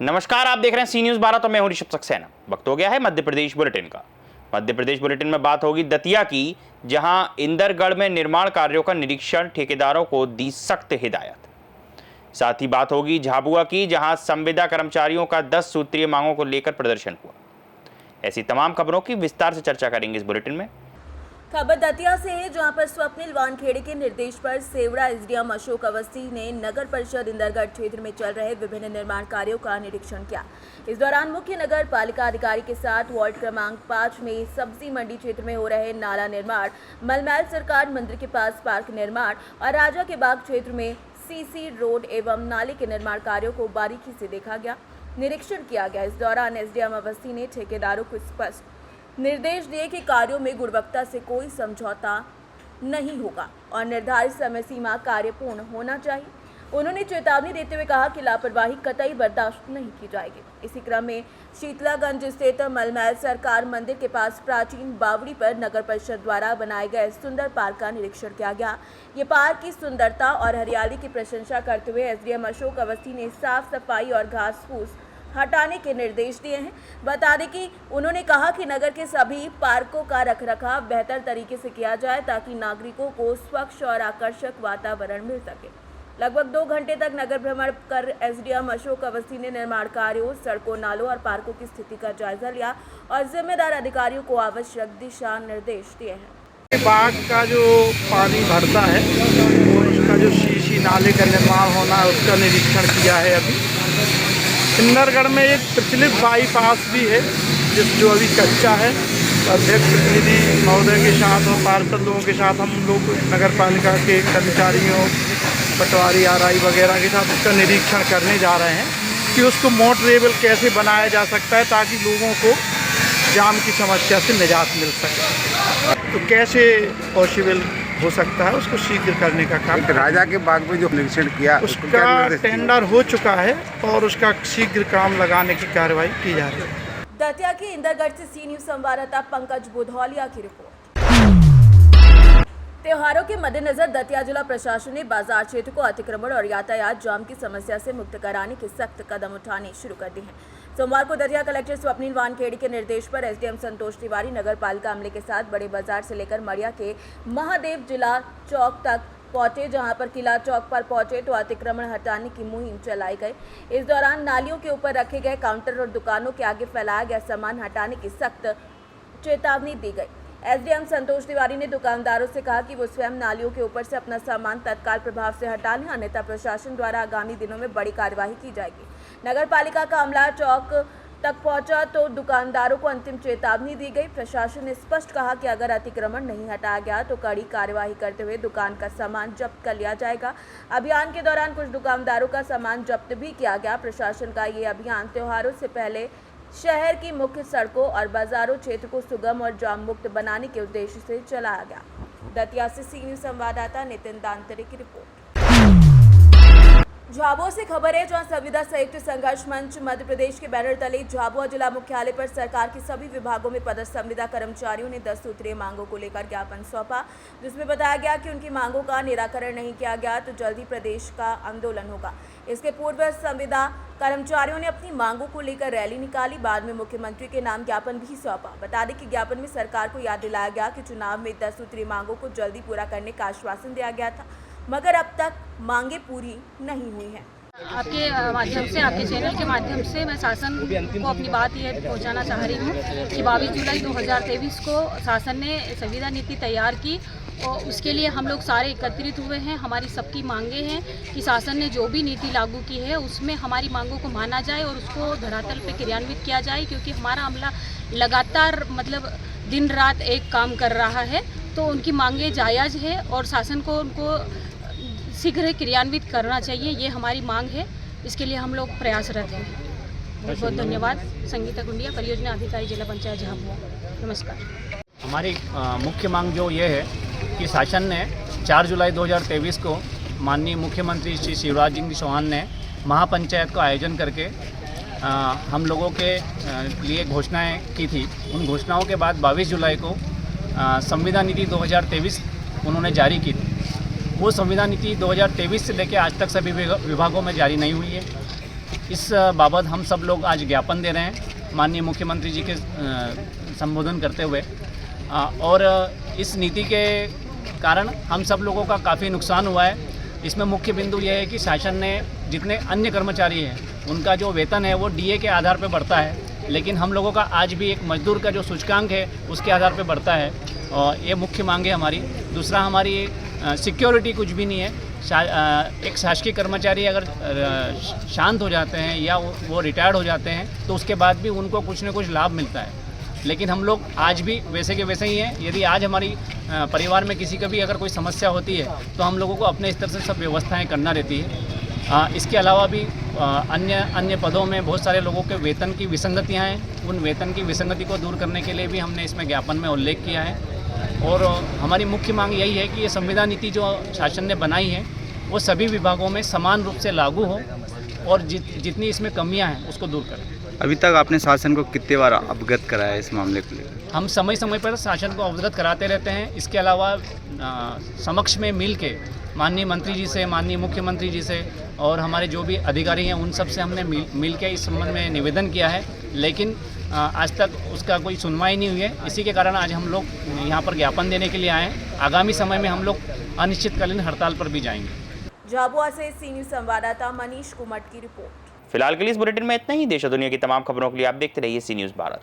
नमस्कार, आप देख रहे हैं सी न्यूज़ 12 तो मैं हूं ऋषभ सक्सेना। वक्त हो गया है मध्य प्रदेश बुलेटिन का। मध्य प्रदेश बुलेटिन में बात होगी दतिया की, जहां इंदरगढ़ में निर्माण कार्यों का निरीक्षण, ठेकेदारों को दी सख्त हिदायत। साथ ही बात होगी झाबुआ की, जहां संविदा कर्मचारियों का 10 सूत्रीय मांगों को लेकर प्रदर्शन हुआ। ऐसी तमाम खबरों की विस्तार से चर्चा करेंगे इस बुलेटिन में। खबर दतिया से है, जहां पर स्वप्निल वानखेड़े के निर्देश पर सेवड़ा एसडीएम अशोक अवस्थी ने नगर परिषद इंदरगढ़ क्षेत्र में चल रहे विभिन्न निर्माण कार्यों का निरीक्षण किया। इस दौरान मुख्य नगर पालिका अधिकारी के साथ वार्ड क्रमांक 5 में सब्जी मंडी क्षेत्र में हो रहे नाला निर्माण, मलमैल सरकार मंदिर के पास पार्क निर्माण और राजा के बाग क्षेत्र में सीसी रोड एवं नाले के निर्माण कार्यों को बारीकी से देखा गया, निरीक्षण किया गया। इस दौरान एसडीएम अवस्थी ने ठेकेदारों को स्पष्ट निर्देश दिए कि कार्यों में गुणवत्ता से कोई समझौता नहीं होगा और निर्धारित समय सीमा कार्य पूर्ण होना चाहिए। उन्होंने चेतावनी देते हुए कहा कि लापरवाही कतई बर्दाश्त नहीं की जाएगी। इसी क्रम में शीतलागंज स्थित मलमैल सरकार मंदिर के पास प्राचीन बावड़ी पर नगर परिषद द्वारा बनाए गए सुंदर पार्क का निरीक्षण किया गया। ये पार्क की सुंदरता और हरियाली की प्रशंसा करते हुए एसडीएम अशोक अवस्थी ने साफ सफाई और घास फूस हटाने के निर्देश दिए हैं। बता दें कि उन्होंने कहा कि नगर के सभी पार्कों का रखरखाव बेहतर तरीके से किया जाए ताकि नागरिकों को स्वच्छ और आकर्षक वातावरण मिल सके। लगभग 2 घंटे तक नगर भ्रमण कर एसडीएम अशोक अवस्थी ने निर्माण कार्यों, सड़कों, नालों और पार्कों की स्थिति का जायजा लिया और जिम्मेदार अधिकारियों को आवश्यक दिशा निर्देश दिए हैं। बाग का जो पानी भरता है और उसका जो सीसी नाले का निर्माण होना है, उसका निरीक्षण किया है। अभी इंदरगढ़ में एक प्रचलित बाईपास भी है जो अभी कच्चा है। अध्यक्ष प्रतिनिधि महोदय के साथ और पार्षद लोगों के साथ हम लोग नगर पालिका के कर्मचारियों, पटवारी, आरआई वगैरह के साथ उसका निरीक्षण करने जा रहे हैं कि उसको मोटरेबल कैसे बनाया जा सकता है ताकि लोगों को जाम की समस्या से निजात मिल सके। तो कैसे पॉसिबल हो सकता है, उसको शीघ्र करने का काम। राजा के बाग में जो निरीक्षण किया उसका टेंडर हो चुका है और उसका शीघ्र काम लगाने की कार्रवाई की जा रही है। दतिया के इंदरगढ़ से सी न्यूज़ संवाददाता पंकज बुधौलिया की रिपोर्ट। त्योहारों के मद्देनजर दतिया जिला प्रशासन ने बाजार क्षेत्र को अतिक्रमण और यातायात जाम की समस्या से मुक्त कराने के सख्त कदम उठाने शुरू कर दिए हैं। सोमवार को दतिया कलेक्टर स्वप्निल वानखेड़े के निर्देश पर एसडीएम संतोष तिवारी नगर पालिका अमले के साथ बड़े बाजार से लेकर मड़िया के महादेव जिला चौक तक पहुंचे, जहां पर किला चौक पर पहुंचे तो अतिक्रमण हटाने की मुहिम चलाई गई। इस दौरान नालियों के ऊपर रखे गए काउंटर और दुकानों के आगे फैलाया गया सामान हटाने की सख्त चेतावनी दी गई। एसडीएम संतोष तिवारी ने दुकानदारों से कहा कि वो स्वयं नालियों के ऊपर से अपना सामान तत्काल प्रभाव से हटा लें, अन्यथा प्रशासन द्वारा आगामी दिनों में बड़ी कार्यवाही की जाएगी। नगर पालिका का अमला चौक तक पहुंचा तो दुकानदारों को अंतिम चेतावनी दी गई। प्रशासन ने स्पष्ट कहा कि अगर अतिक्रमण नहीं हटाया गया तो कड़ी कार्यवाही करते हुए दुकान का सामान जब्त कर लिया जाएगा। अभियान के दौरान कुछ दुकानदारों का सामान जब्त भी किया गया। प्रशासन का ये अभियान त्योहारों से पहले शहर की मुख्य सड़कों और बाजारों क्षेत्र को सुगम और जाम मुक्त बनाने के उद्देश्य से चलाया गया। दतिया से सी न्यूज़ संवाददाता नितिन दांतरे की रिपोर्ट। झाबुआ से खबर है, जहां संविदा संयुक्त संघर्ष मंच मध्य प्रदेश के बैनर तले झाबुआ जिला मुख्यालय पर सरकार के सभी विभागों में पदस्थ संविदा कर्मचारियों ने 10 सूत्रीय मांगों को लेकर ज्ञापन सौंपा, जिसमें बताया गया कि उनकी मांगों का निराकरण नहीं किया गया तो जल्द ही प्रदेश का आंदोलन होगा। इसके पूर्व संविदा कर्मचारियों ने अपनी मांगों को लेकर रैली निकाली, बाद में मुख्यमंत्री के नाम ज्ञापन भी सौंपा। बता दें कि ज्ञापन में सरकार को याद दिलाया गया कि चुनाव में 10 सूत्रीय मांगों को जल्दी पूरा करने का आश्वासन दिया गया था, मगर अब तक मांगे पूरी नहीं हुई हैं। आपके माध्यम से, आपके चैनल के माध्यम से मैं शासन को अपनी बात ये पहुंचाना चाह रही हूँ कि 22 जुलाई 2023 को शासन ने संविदा नीति तैयार की और उसके लिए हम लोग सारे एकत्रित हुए हैं। हमारी सबकी मांगे हैं कि शासन ने जो भी नीति लागू की है उसमें हमारी मांगों को माना जाए और उसको धरातल पे क्रियान्वित किया जाए, क्योंकि हमारा अमला लगातार दिन रात एक काम कर रहा है। तो उनकी मांगे जायज़ है और शासन को उनको शीघ्र क्रियान्वित करना चाहिए, ये हमारी मांग है। इसके लिए हम लोग प्रयासरत हैं। बहुत बहुत धन्यवाद। संगीता गुंडिया, परियोजना अधिकारी, जिला पंचायत झाबुआ। नमस्कार। हमारी मुख्य मांग जो ये है कि शासन ने 4 जुलाई 2023 को माननीय मुख्यमंत्री श्री शिवराज सिंह चौहान ने महापंचायत का आयोजन करके हम लोगों के लिए घोषणाएं की थी। उन घोषणाओं के बाद 22 जुलाई को संविदा नीति 2023 उन्होंने जारी की थी, वो संविदा नीति 2023 से लेकर आज तक सभी विभागों में जारी नहीं हुई है। इस बाबत हम सब लोग आज ज्ञापन दे रहे हैं माननीय मुख्यमंत्री जी के संबोधन करते हुए, और इस नीति के कारण हम सब लोगों का काफ़ी नुकसान हुआ है। इसमें मुख्य बिंदु यह है कि शासन ने जितने अन्य कर्मचारी हैं उनका जो वेतन है वो डीए के आधार पर बढ़ता है, लेकिन हम लोगों का आज भी एक मजदूर का जो सूचकांक है उसके आधार पर बढ़ता है, और ये मुख्य मांग है हमारी। दूसरा, हमारी सिक्योरिटी कुछ भी नहीं है। एक शासकीय कर्मचारी अगर शांत हो जाते हैं या वो रिटायर्ड हो जाते हैं तो उसके बाद भी उनको कुछ न कुछ लाभ मिलता है, लेकिन हम लोग आज भी वैसे के वैसे ही हैं। यदि आज हमारी परिवार में किसी का भी अगर कोई समस्या होती है तो हम लोगों को अपने स्तर से सब व्यवस्थाएं करना रहती है। इसके अलावा भी अन्य पदों में बहुत सारे लोगों के वेतन की विसंगतियां हैं। उन वेतन की विसंगति को दूर करने के लिए भी हमने इसमें ज्ञापन में उल्लेख किया है, और हमारी मुख्य मांग यही है कि ये संविदा नीति जो शासन ने बनाई है वो सभी विभागों में समान रूप से लागू हो, और जितनी इसमें कमियां हैं उसको दूर करें। अभी तक आपने शासन को कितने बार अवगत कराया इस मामले को लेकर? हम समय समय पर शासन को अवगत कराते रहते हैं। इसके अलावा समक्ष में मिल के माननीय मंत्री जी से, माननीय मुख्यमंत्री जी से और हमारे जो भी अधिकारी हैं उन सब से हमने मिल के इस संबंध में निवेदन किया है, लेकिन आज तक उसका कोई सुनवाई नहीं हुई है। इसी के कारण आज हम लोग यहाँ पर ज्ञापन देने के लिए आए हैं। आगामी समय में हम लोग अनिश्चितकालीन हड़ताल पर भी जाएंगे। झाबुआ से सी न्यूज़ संवाददाता मनीष कुमट की रिपोर्ट। फिलहाल के लिए इस बुलेटिन में इतना ही। देश और दुनिया की तमाम खबरों के लिए आप देखते रहिए सी न्यूज़ भारत।